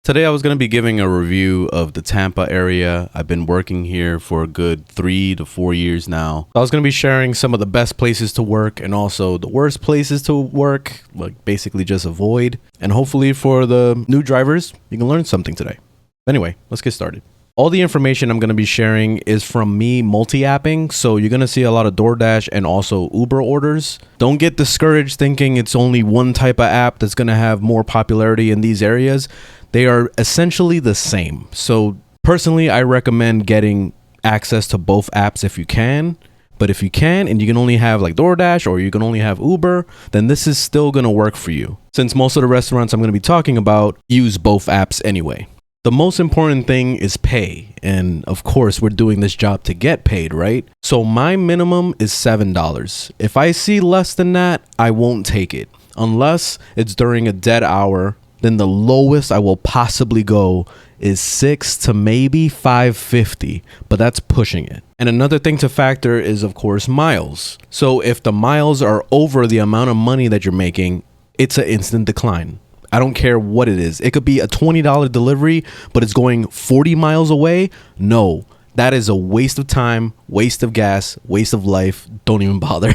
Today I was going to be giving a review of the Tampa area. I've been working here for a good 3 to 4 years now. I was going to be sharing some of the best places to work and also the worst places to work, like basically just avoid. And hopefully for the new drivers, you can learn something today. Anyway, let's get started. All the information I'm going to be sharing is from me multi-apping, so you're going to see a lot of DoorDash and also Uber orders. Don't get discouraged thinking it's only one type of app that's going to have more popularity in these areas. They are essentially the same. So personally, I recommend getting access to both apps if you can. But if you can and you can only have like DoorDash or you can only have Uber, then this is still going to work for you. Since most of the restaurants I'm going to be talking about use both apps anyway. The most important thing is pay. And of course, we're doing this job to get paid, right? So my minimum is $7. If I see less than that, I won't take it. Unless it's during a dead hour, then the lowest I will possibly go is $6 to maybe $5.50, but that's pushing it. And another thing to factor is, of course, miles. So if the miles are over the amount of money that you're making, it's an instant decline. I don't care what it is. It could be a $20 delivery, but it's going 40 miles away. No, that is a waste of time, waste of gas, waste of life. Don't even bother.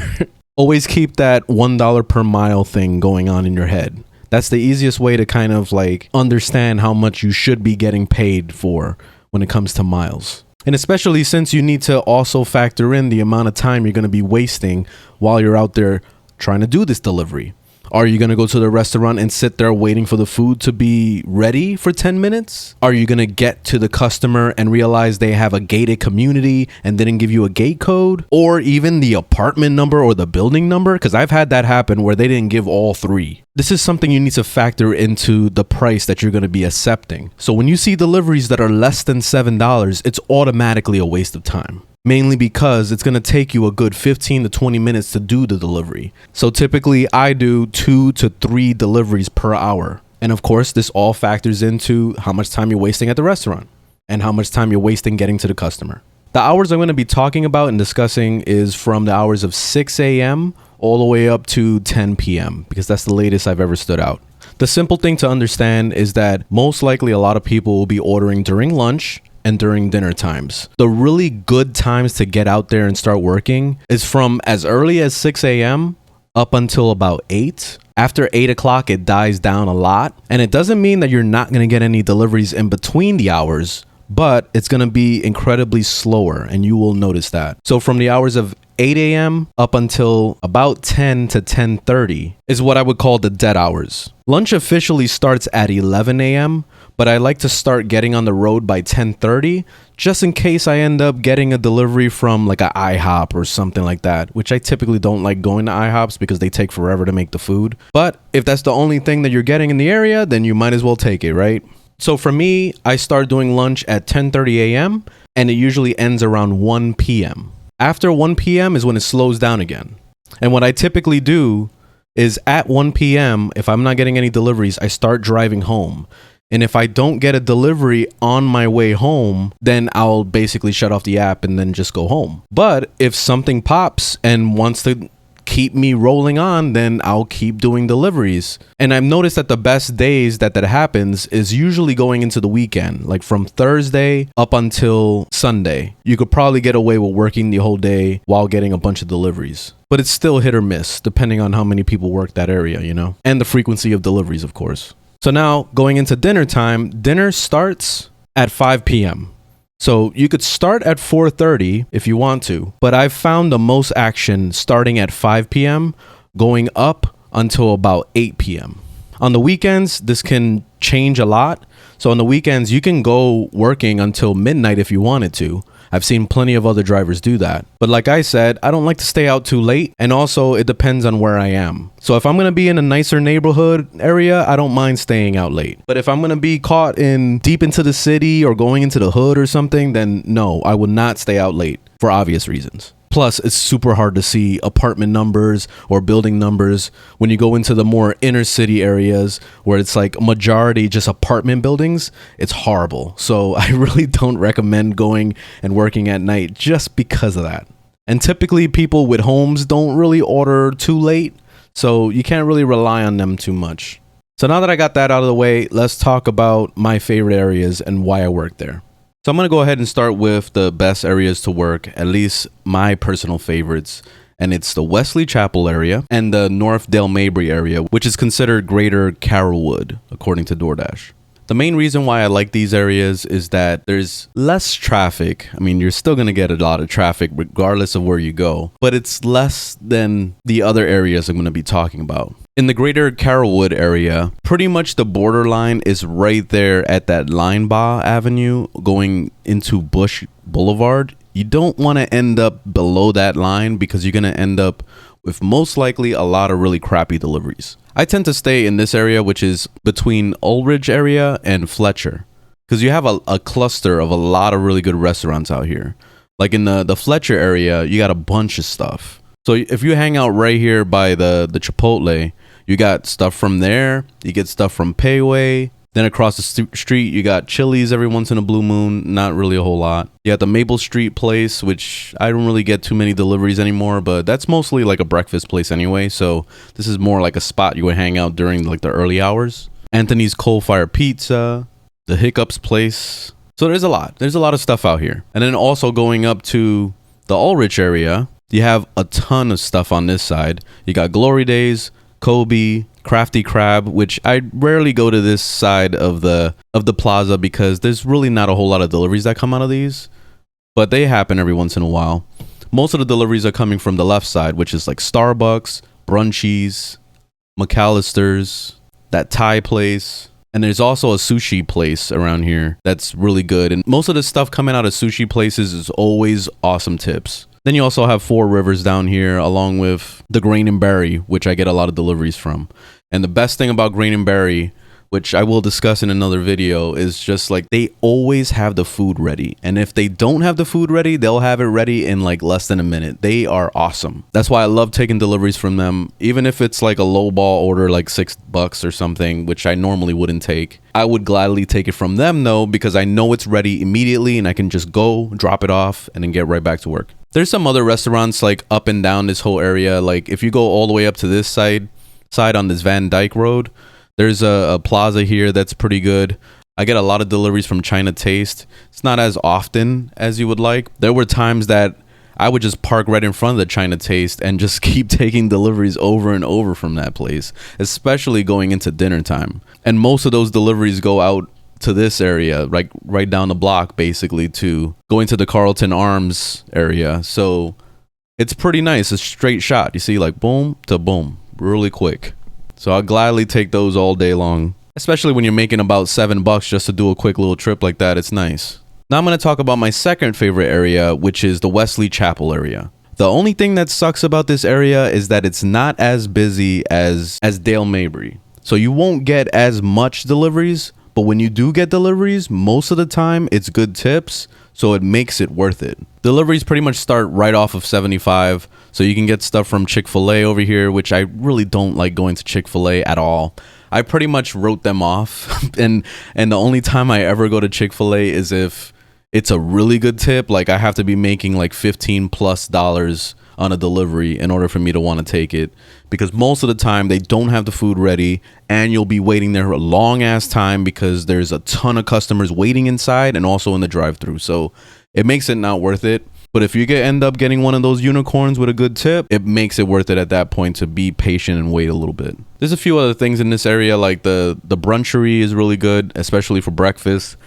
Always keep that $1 per mile thing going on in your head. That's the easiest way to kind of like understand how much you should be getting paid for when it comes to miles. And especially since you need to also factor in the amount of time you're going to be wasting while you're out there trying to do this delivery. Are you going to go to the restaurant and sit there waiting for the food to be ready for 10 minutes? Are you going to get to the customer and realize they have a gated community and didn't give you a gate code? Or even the apartment number or the building number? Because I've had that happen where they didn't give all three. This is something you need to factor into the price that you're going to be accepting. So when you see deliveries that are less than $7, it's automatically a waste of time. Mainly because it's going to take you a good 15 to 20 minutes to do the delivery. So typically I do 2 to 3 deliveries per hour. And of course, this all factors into how much time you're wasting at the restaurant and how much time you're wasting getting to the customer. The hours I'm going to be talking about and discussing is from the hours of 6 a.m. all the way up to 10 p.m. because that's the latest I've ever stood out. The simple thing to understand is that most likely a lot of people will be ordering during lunch and during dinner times. The really good times to get out there and start working is from as early as 6 a.m. up until about 8. After 8 o'clock, it dies down a lot. And it doesn't mean that you're not going to get any deliveries in between the hours, but it's going to be incredibly slower and you will notice that. So from the hours of 8 a.m. up until about 10 to 10:30 is what I would call the dead hours. Lunch officially starts at 11 a.m., but I like to start getting on the road by 10:30 just in case I end up getting a delivery from like an IHOP or something like that, which I typically don't like going to IHOPs because they take forever to make the food. But if that's the only thing that you're getting in the area, then you might as well take it, right? So for me, I start doing lunch at 10:30 a.m. and it usually ends around 1 p.m. After 1 p.m. is when it slows down again. And what I typically do is at 1 p.m., if I'm not getting any deliveries, I start driving home. And if I don't get a delivery on my way home, then I'll basically shut off the app and then just go home. But if something pops and wants to keep me rolling on, then I'll keep doing deliveries. And I've noticed that the best days that happens is usually going into the weekend, like from Thursday up until Sunday. You could probably get away with working the whole day while getting a bunch of deliveries. But it's still hit or miss, depending on how many people work that area, you know, and the frequency of deliveries, of course. So now going into dinner time, dinner starts at 5 p.m. So you could start at 4:30 if you want to, but I've found the most action starting at 5 p.m. going up until about 8 p.m. On the weekends, this can change a lot. So on the weekends, you can go working until midnight if you wanted to. I've seen plenty of other drivers do that. But like I said, I don't like to stay out too late. And also it depends on where I am. So if I'm going to be in a nicer neighborhood area, I don't mind staying out late. But if I'm going to be caught in deep into the city or going into the hood or something, then no, I would not stay out late for obvious reasons. Plus, it's super hard to see apartment numbers or building numbers when you go into the more inner city areas where it's like majority just apartment buildings. It's horrible. So I really don't recommend going and working at night just because of that. And typically people with homes don't really order too late, so you can't really rely on them too much. So now that I got that out of the way, let's talk about my favorite areas and why I work there. So I'm going to go ahead and start with the best areas to work, at least my personal favorites. And it's the Wesley Chapel area and the North Dale Mabry area, which is considered Greater Carrollwood, according to DoorDash. The main reason why I like these areas is that there's less traffic. I mean, you're still going to get a lot of traffic regardless of where you go, but it's less than the other areas I'm going to be talking about. In the Greater Carrollwood area, pretty much the borderline is right there at that Linebaugh Avenue going into Bush Boulevard. You don't want to end up below that line because you're going to end up with most likely a lot of really crappy deliveries. I tend to stay in this area, which is between Ulrich area and Fletcher, because you have a cluster of a lot of really good restaurants out here. Like in the Fletcher area, you got a bunch of stuff. So if you hang out right here by the Chipotle, you got stuff from there. You get stuff from Payway. Then across the street, you got Chili's every once in a blue moon. Not really a whole lot. You got the Maple Street place, which I don't really get too many deliveries anymore, but that's mostly like a breakfast place anyway. So this is more like a spot you would hang out during like the early hours. Anthony's Coal Fire Pizza, the Hiccups place. So there's a lot. There's a lot of stuff out here. And then also going up to the Ulrich area, you have a ton of stuff on this side. You got Glory Days, Kobe, Crafty Crab, which I rarely go to this side of the plaza because there's really not a whole lot of deliveries that come out of these, but they happen every once in a while. Most of the deliveries are coming from the left side, which is like Starbucks, Brunchies, McAllister's, that Thai place, and there's also a sushi place around here that's really good. And most of the stuff coming out of sushi places is always awesome tips. Then you also have Four Rivers down here, along with the Grain and Berry, which I get a lot of deliveries from. And the best thing about Grain and Berry, which I will discuss in another video, is just like they always have the food ready. And if they don't have the food ready, they'll have it ready in like less than a minute. They are awesome. That's why I love taking deliveries from them. Even if it's like a low ball order, like $6 or something, which I normally wouldn't take. I would gladly take it from them though, because I know it's ready immediately and I can just go drop it off and then get right back to work. There's some other restaurants like up and down this whole area. Like if you go all the way up to this side on this Van Dyke Road, there's a plaza here that's pretty good. I get a lot of deliveries from China Taste. It's not as often as you would like. There were times that I would just park right in front of the China Taste and just keep taking deliveries over and over from that place, especially going into dinner time. And most of those deliveries go out to this area, like right down the block, basically, to going to the Carlton Arms area. So it's pretty nice. A straight shot. You see, like boom to boom, really quick. So I'll gladly take those all day long, especially when you're making about $7 just to do a quick little trip like that. It's nice. Now I'm going to talk about my second favorite area, which is the Wesley Chapel area. The only thing that sucks about this area is that it's not as busy as Dale Mabry. So you won't get as much deliveries, but when you do get deliveries, most of the time it's good tips, so it makes it worth it. Deliveries pretty much start right off of 75, so you can get stuff from Chick-fil-A over here, which I really don't like going to Chick-fil-A at all. I pretty much wrote them off, and the only time I ever go to Chick-fil-A is if it's a really good tip. Like I have to be making like $15+ on a delivery in order for me to want to take it, because most of the time they don't have the food ready and you'll be waiting there a long ass time because there's a ton of customers waiting inside and also in the drive-thru. So it makes it not worth it. But if you end up getting one of those unicorns with a good tip, it makes it worth it at that point to be patient and wait a little bit. There's a few other things in this area, like the brunchery is really good, especially for breakfast.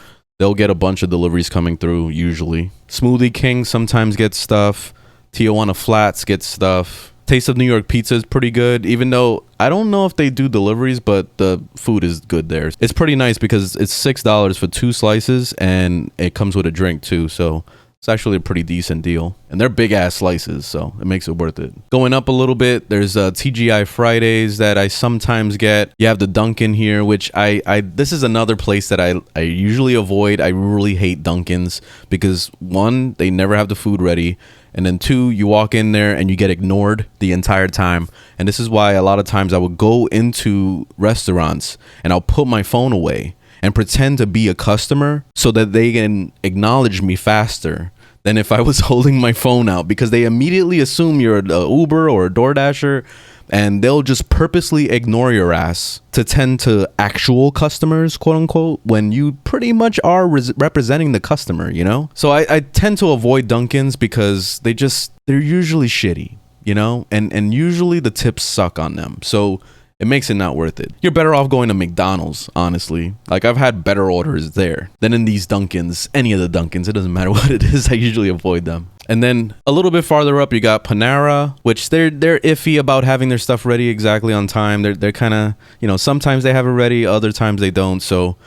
They'll get a bunch of deliveries coming through usually. Smoothie King sometimes gets stuff. Tijuana Flats gets stuff. Taste of New York Pizza is pretty good, even though I don't know if they do deliveries, but the food is good there. It's pretty nice because it's $6 for 2 slices and it comes with a drink too, so it's actually a pretty decent deal. And they're big ass slices, so it makes it worth it. Going up a little bit, there's TGI Fridays that I sometimes get. You have the Dunkin' here, which this is another place that I usually avoid. I really hate Dunkin's because 1, they never have the food ready. And then 2, you walk in there and you get ignored the entire time. And this is why a lot of times I would go into restaurants and I'll put my phone away and pretend to be a customer so that they can acknowledge me faster than if I was holding my phone out, because they immediately assume you're an Uber or a DoorDasher, and they'll just purposely ignore your ass to tend to actual customers, quote unquote, when you pretty much are representing the customer, you know? So I tend to avoid Dunkin's because they're usually shitty, you know? And usually the tips suck on them. So it makes it not worth it. You're better off going to McDonald's, honestly. Like, I've had better orders there than in these Dunkin's, any of the Dunkin's. It doesn't matter what it is. I usually avoid them. And then a little bit farther up, you got Panera, which they're iffy about having their stuff ready exactly on time. They're kind of, you know, sometimes they have it ready, other times they don't. So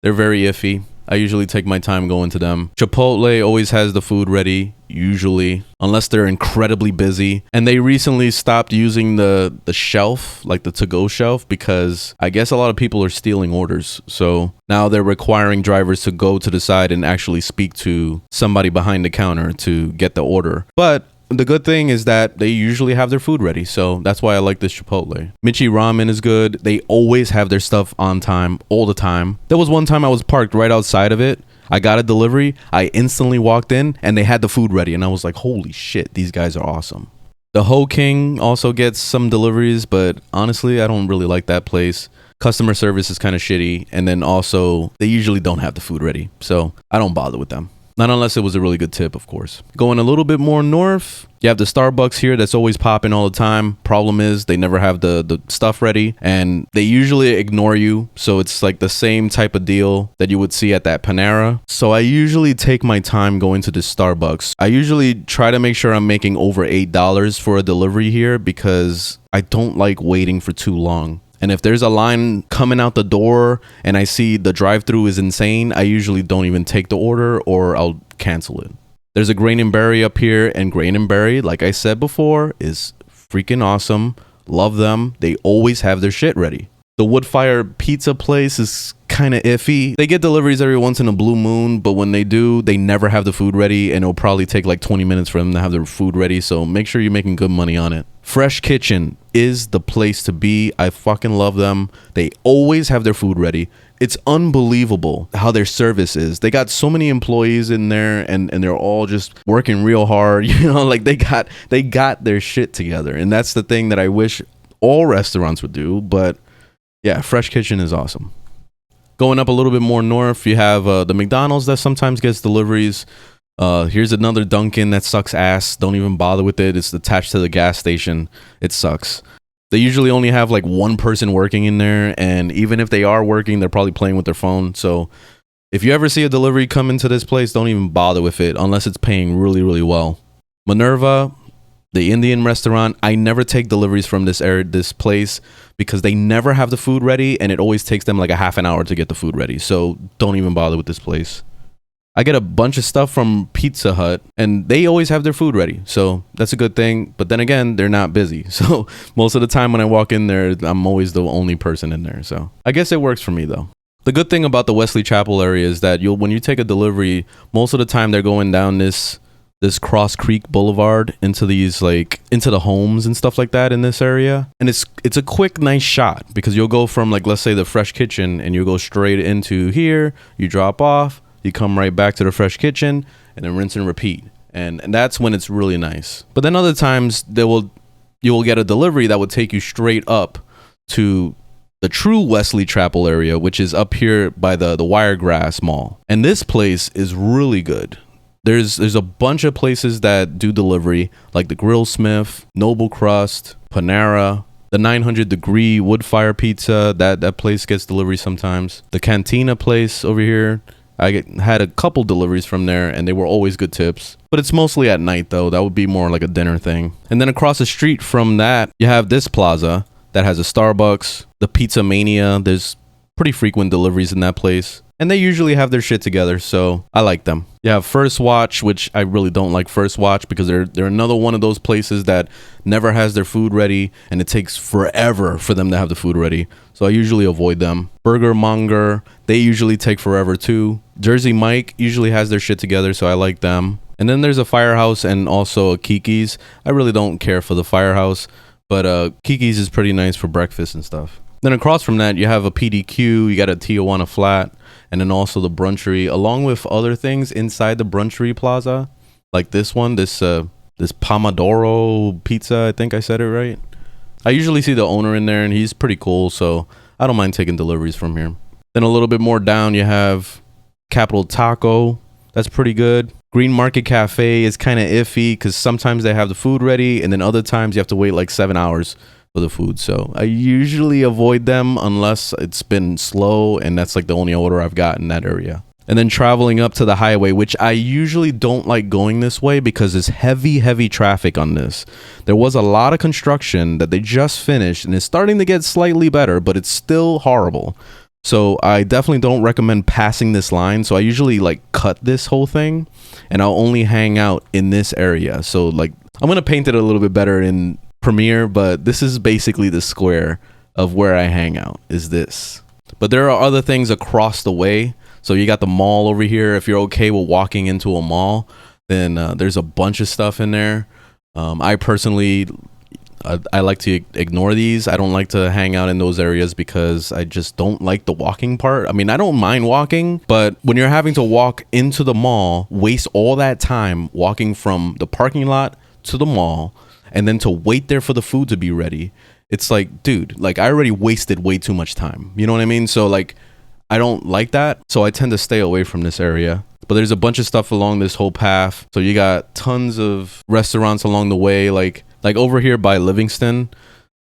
they're very iffy. I usually take my time going to them. Chipotle always has the food ready, usually, unless they're incredibly busy. And they recently stopped using the shelf, like the to-go shelf, because I guess a lot of people are stealing orders. So now they're requiring drivers to go to the side and actually speak to somebody behind the counter to get the order. But the good thing is that they usually have their food ready, so that's why I like this Chipotle. Michi Ramen is good. They always have their stuff on time, all the time. There was one time I was parked right outside of it. I got a delivery. I instantly walked in, and they had the food ready, and I was like, holy shit, these guys are awesome. The Ho King also gets some deliveries, but honestly, I don't really like that place. Customer service is kind of shitty, and then also, they usually don't have the food ready, so I don't bother with them. Not unless it was a really good tip, of course. Going a little bit more north, you have the Starbucks here that's always popping all the time. Problem is, they never have the stuff ready, and they usually ignore you. So it's like the same type of deal that you would see at that Panera. So I usually take my time going to the Starbucks. I usually try to make sure I'm making over $8 for a delivery here because I don't like waiting for too long. And if there's a line coming out the door and I see the drive-thru is insane, I usually don't even take the order or I'll cancel it. There's a Grain and Berry up here, and Grain and Berry, like I said before, is freaking awesome. Love them. They always have their shit ready. The Woodfire Pizza place is kind of iffy. They get deliveries every once in a blue moon, but when they do, they never have the food ready, and it'll probably take like 20 minutes for them to have their food ready, so make sure you're making good money on it. Fresh Kitchen is the place to be. I fucking love them. They always have their food ready. It's unbelievable how their service is. They got so many employees in there, and they're all just working real hard. You know, like they got their shit together, and that's the thing that I wish all restaurants would do, but yeah, Fresh Kitchen is awesome. Going up a little bit more north, you have the McDonald's that sometimes gets deliveries. Here's another Dunkin' that sucks ass. Don't even bother with it. It's attached to the gas station. It sucks. They usually only have like one person working in there, and even if they are working, they're probably playing with their phone. So if you ever see a delivery come into this place, don't even bother with it unless it's paying really, really well. Minerva, the Indian restaurant, I never take deliveries from this place because they never have the food ready, and it always takes them like a half an hour to get the food ready. So don't even bother with this place. I get a bunch of stuff from Pizza Hut, and they always have their food ready. So that's a good thing. But then again, they're not busy. So most of the time when I walk in there, I'm always the only person in there. So I guess it works for me though. The good thing about the Wesley Chapel area is that when you take a delivery, most of the time they're going down this Cross Creek Boulevard into the homes and stuff like that in this area. And it's a quick, nice shot because you'll go from like, let's say the Fresh Kitchen, and you'll go straight into here, you drop off, you come right back to the Fresh Kitchen, and then rinse and repeat. And that's when it's really nice. But then other times you will get a delivery that would take you straight up to the true Wesley Chapel area, which is up here by the Wiregrass Mall. And this place is really good. There's a bunch of places that do delivery, like the Grillsmith, Noble Crust, Panera, the 900 Degree Woodfire Pizza. That place gets delivery sometimes. The Cantina place over here, I had a couple deliveries from there, and they were always good tips. But it's mostly at night, though. That would be more like a dinner thing. And then across the street from that, you have this plaza that has a Starbucks, the Pizza Mania. There's pretty frequent deliveries in that place. And they usually have their shit together, so I like them. You have First Watch, which I really don't like First Watch because they're another one of those places that never has their food ready, and it takes forever for them to have the food ready. So I usually avoid them. Burger Monger, they usually take forever too. Jersey Mike usually has their shit together, so I like them. And then there's a Firehouse and also a Kiki's. I really don't care for the Firehouse, but Kiki's is pretty nice for breakfast and stuff. Then across from that, you have a PDQ, you got a Tijuana Flat, and then also the Brunchery, along with other things inside the Brunchery Plaza. Like this one, this Pomodoro Pizza, I think I said it right. I usually see the owner in there and he's pretty cool, so I don't mind taking deliveries from here. Then a little bit more down, you have Capital Taco. That's pretty good. Green Market Cafe is kind of iffy because sometimes they have the food ready and then other times you have to wait like 7 hours for the food. So I usually avoid them unless it's been slow and that's like the only order I've got in that area. And then traveling up to the highway, which I usually don't like going this way because there's heavy traffic on this. There was a lot of construction that they just finished and it's starting to get slightly better, but it's still horrible. So I definitely don't recommend passing this line. So I usually like cut this whole thing and I'll only hang out in this area. So like I'm going to paint it a little bit better in Premiere, but this is basically the square of where I hang out is this. But there are other things across the way. So you got the mall over here. If you're okay with walking into a mall, then there's a bunch of stuff in there. I personally, I like to ignore these. I don't like to hang out in those areas because I just don't like the walking part. I mean, I don't mind walking, but when you're having to walk into the mall, waste all that time walking from the parking lot to the mall, and then to wait there for the food to be ready. It's like, dude, like I already wasted way too much time. You know what I mean? So like, I don't like that. So I tend to stay away from this area. But there's a bunch of stuff along this whole path. So you got tons of restaurants along the way. Like over here by Livingston,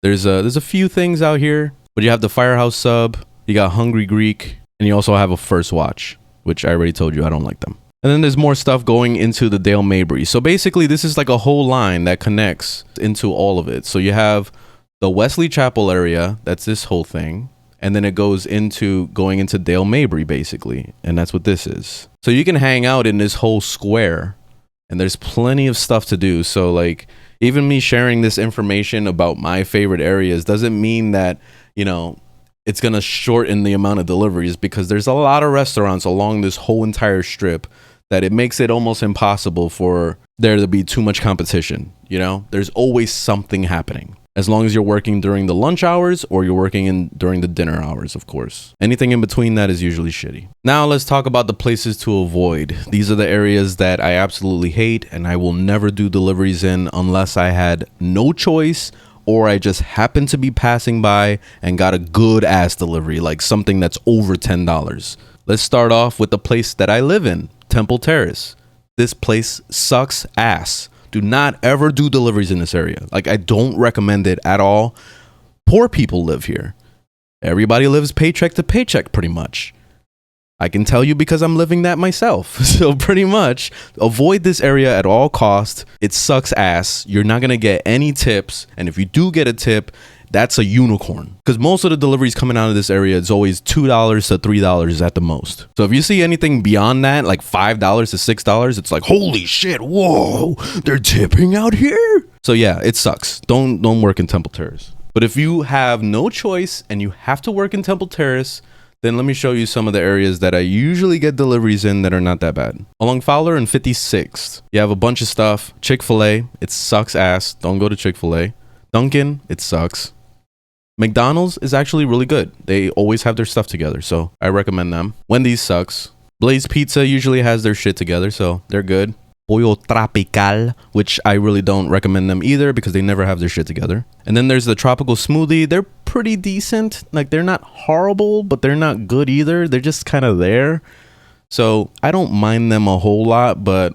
there's a few things out here. But you have the Firehouse Sub, you got Hungry Greek, and you also have a First Watch, which I already told you I don't like them. And then there's more stuff going into the Dale Mabry. So basically this is like a whole line that connects into all of it. So you have the Wesley Chapel area, that's this whole thing. And then it goes into going into Dale Mabry basically. And that's what this is. So you can hang out in this whole square and there's plenty of stuff to do. So like even me sharing this information about my favorite areas doesn't mean that, you know, it's going to shorten the amount of deliveries because there's a lot of restaurants along this whole entire strip that it makes it almost impossible for there to be too much competition. You know, there's always something happening. As long as you're working during the lunch hours or you're working during the dinner hours, of course. Anything in between that is usually shitty. Now let's talk about the places to avoid. These are the areas that I absolutely hate and I will never do deliveries in unless I had no choice or I just happened to be passing by and got a good ass delivery, like something that's over $10. Let's start off with the place that I live in, Temple Terrace. This place sucks ass. Do not ever do deliveries in this area. Like, I don't recommend it at all. Poor people live here. Everybody lives paycheck to paycheck pretty much. I can tell you because I'm living that myself. So pretty much avoid this area at all costs. It sucks ass. You're not going to get any tips. And if you do get a tip, that's a unicorn. Because most of the deliveries coming out of this area is always $2 to $3 at the most. So if you see anything beyond that, like $5 to $6, it's like, holy shit, whoa, they're tipping out here. So yeah, it sucks. Don't work in Temple Terrace. But if you have no choice and you have to work in Temple Terrace, then let me show you some of the areas that I usually get deliveries in that are not that bad. Along Fowler and 56th, you have a bunch of stuff. Chick-fil-A, it sucks ass. Don't go to Chick-fil-A. Dunkin', it sucks. McDonald's is actually really good. They always have their stuff together, so I recommend them. Wendy's sucks. Blaze Pizza usually has their shit together, so they're good. Pollo Tropical, which I really don't recommend them either because they never have their shit together. And then there's the Tropical Smoothie. They're pretty decent. Like, they're not horrible, but they're not good either. They're just kind of there. So I don't mind them a whole lot, but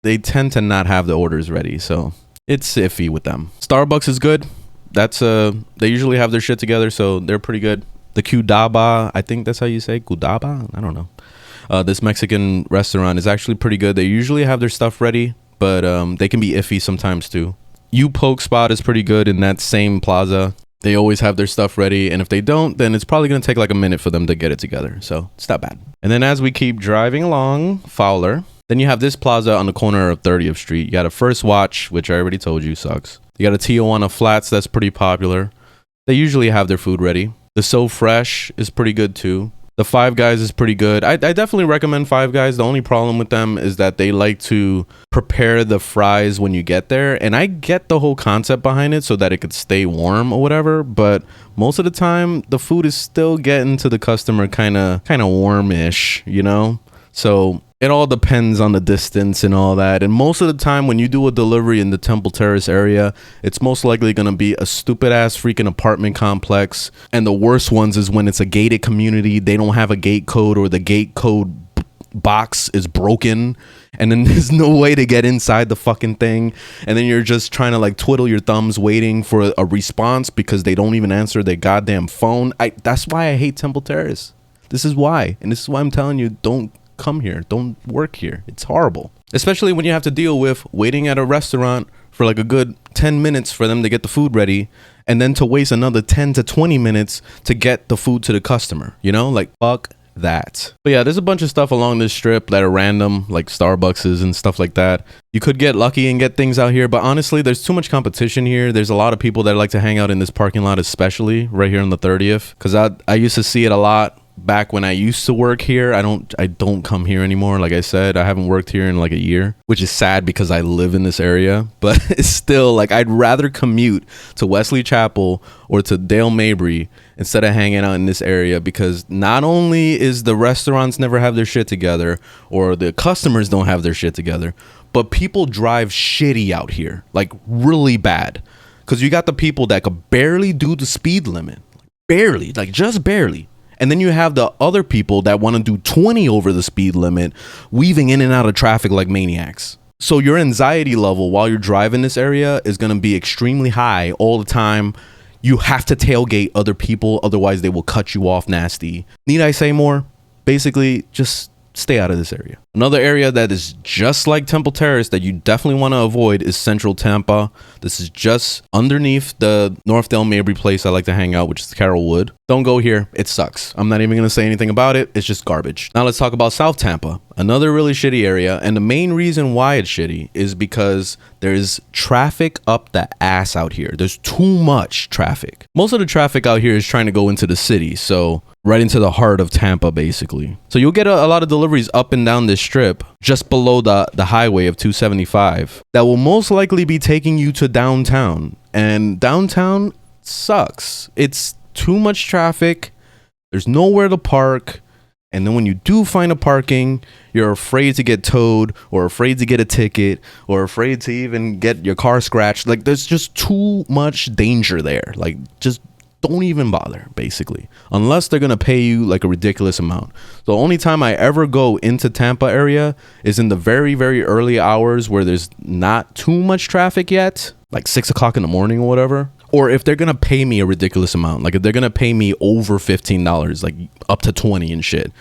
they tend to not have the orders ready, so it's iffy with them. Starbucks is good. That's they usually have their shit together, so they're pretty good. The Qdaba, I think that's how you say Qdaba. I don't know. This Mexican restaurant is actually pretty good. They usually have their stuff ready, but they can be iffy sometimes too. U-Poke Spot is pretty good in that same plaza. They always have their stuff ready, and if they don't, then it's probably going to take like a minute for them to get it together, so it's not bad. And then as we keep driving along Fowler, then you have this plaza on the corner of 30th Street. You got a First Watch, which I already told you sucks. You got a Tijuana Flats that's pretty popular. They usually have their food ready. The So Fresh is pretty good too. The Five Guys is pretty good. I definitely recommend Five Guys. The only problem with them is that they like to prepare the fries when you get there. And I get the whole concept behind it so that it could stay warm or whatever. But most of the time, the food is still getting to the customer kind of warmish, you know? So It all depends on the distance and all that. And most of the time when you do a delivery in the Temple Terrace area, it's most likely going to be a stupid ass freaking apartment complex. And the worst ones is when it's a gated community. They don't have a gate code, or the gate code box is broken, and then there's no way to get inside the fucking thing. And then you're just trying to like twiddle your thumbs waiting for a response because they don't even answer their goddamn phone. That's why I hate Temple Terrace. This is why. And this is why I'm telling you, don't come here, don't work here. It's horrible, especially when you have to deal with waiting at a restaurant for like a good 10 minutes for them to get the food ready, and then to waste another 10 to 20 minutes to get the food to the customer, you know, like fuck that. But yeah, there's a bunch of stuff along this strip that are random, like Starbuckses and stuff like that. You could get lucky and get things out here, but honestly, there's too much competition here. There's a lot of people that like to hang out in this parking lot, especially right here on the 30th, because I used to see it a lot back when I used to work here. I don't come here anymore. Like I said, I haven't worked here in like a year, which is sad because I live in this area, but it's still like I'd rather commute to Wesley Chapel or to Dale Mabry instead of hanging out in this area, because not only is the restaurants never have their shit together, or the customers don't have their shit together, but people drive shitty out here, like really bad. Because you got the people that could barely do the speed limit, barely, like just barely. And then you have the other people that want to do 20 over the speed limit, weaving in and out of traffic like maniacs. So your anxiety level while you're driving this area is going to be extremely high all the time. You have to tailgate other people, otherwise they will cut you off nasty. Need I say more? Basically, just stay out of this area. Another area that is just like Temple Terrace that you definitely want to avoid is Central Tampa. This is just underneath the North Dale Mabry place I like to hang out, which is Carrollwood. Don't go here. It sucks. I'm not even going to say anything about it. It's just garbage. Now let's talk about South Tampa, another really shitty area. And the main reason why it's shitty is because there's traffic up the ass out here. There's too much traffic. Most of the traffic out here is trying to go into the city. So right into the heart of Tampa, basically. So you'll get a lot of deliveries up and down this strip just below the highway of 275 that will most likely be taking you to downtown. And downtown sucks. It's too much traffic. There's nowhere to park. And then when you do find a parking, you're afraid to get towed, or afraid to get a ticket, or afraid to even get your car scratched. Like, there's just too much danger there. Like, just don't even bother, basically, unless they're gonna pay you like a ridiculous amount. The only time I ever go into Tampa area is in the very, very early hours where there's not too much traffic yet, like 6 o'clock in the morning or whatever. Or if they're gonna pay me a ridiculous amount, like if they're gonna pay me over $15, like up to 20 and shit,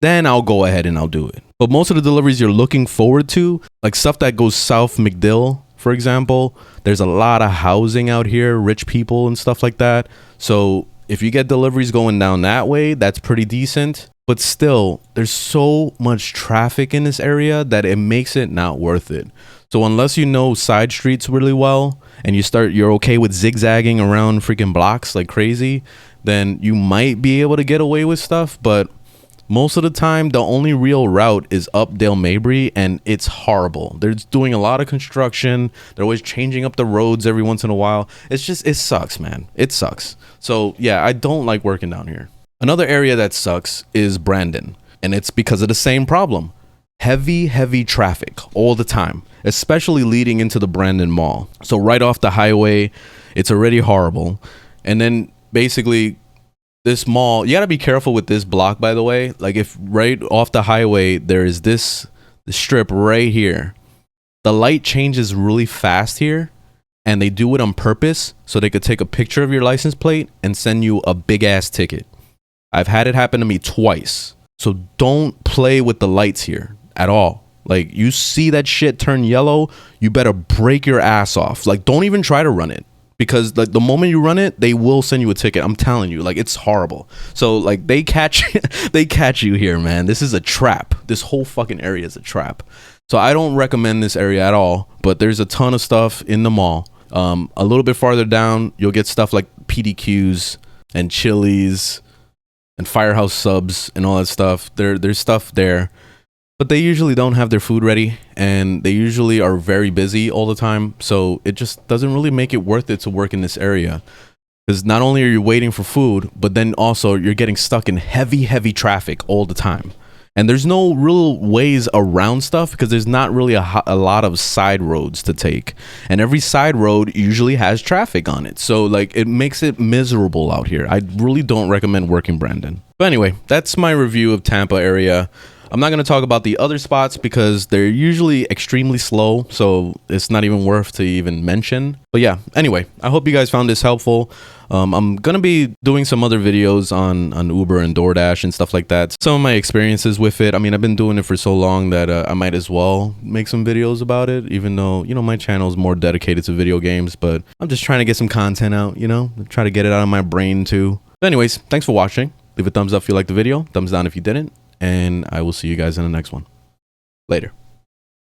then I'll go ahead and I'll do it. But most of the deliveries you're looking forward to, like stuff that goes south McDill, for example, there's a lot of housing out here, rich people and stuff like that. So if you get deliveries going down that way, that's pretty decent. But still, there's so much traffic in this area that it makes it not worth it. So unless you know side streets really well and you're okay with zigzagging around freaking blocks like crazy, then you might be able to get away with stuff. But most of the time, the only real route is up Dale Mabry, and it's horrible. They're doing a lot of construction. They're always changing up the roads every once in a while. It sucks, man. It sucks. So yeah, I don't like working down here. Another area that sucks is Brandon, and it's because of the same problem. Heavy traffic all the time, especially leading into the Brandon Mall. So right off the highway, it's already horrible. And then basically this mall, you got to be careful with this block, by the way. Like if right off the highway, there is the strip right here. The light changes really fast here, and they do it on purpose so they could take a picture of your license plate and send you a big ass ticket. I've had it happen to me twice. So don't play with the lights here at all. Like you see that shit turn yellow, you better break your ass off. Like don't even try to run it. Because like the moment you run it, they will send you a ticket. I'm telling you, like it's horrible. So like they catch you here, man. This is a trap. This whole fucking area is a trap. So I don't recommend this area at all. But there's a ton of stuff in the mall. A little bit farther down, you'll get stuff like PDQs and Chili's and Firehouse Subs and all that stuff. There's stuff there. But they usually don't have their food ready, and they usually are very busy all the time. So it just doesn't really make it worth it to work in this area. Because not only are you waiting for food, but then also you're getting stuck in heavy traffic all the time. And there's no real ways around stuff because there's not really a lot of side roads to take. And every side road usually has traffic on it. So like it makes it miserable out here. I really don't recommend working Brandon. But anyway, that's my review of Tampa area. I'm not going to talk about the other spots because they're usually extremely slow, so it's not even worth to even mention. But yeah, anyway, I hope you guys found this helpful. I'm going to be doing some other videos on Uber and DoorDash and stuff like that. Some of my experiences with it. I mean, I've been doing it for so long that I might as well make some videos about it, even though, you know, my channel is more dedicated to video games, but I'm just trying to get some content out, you know, try to get it out of my brain too. But anyways, thanks for watching. Leave a thumbs up if you liked the video, thumbs down if you didn't. And I will see you guys in the next one. Later.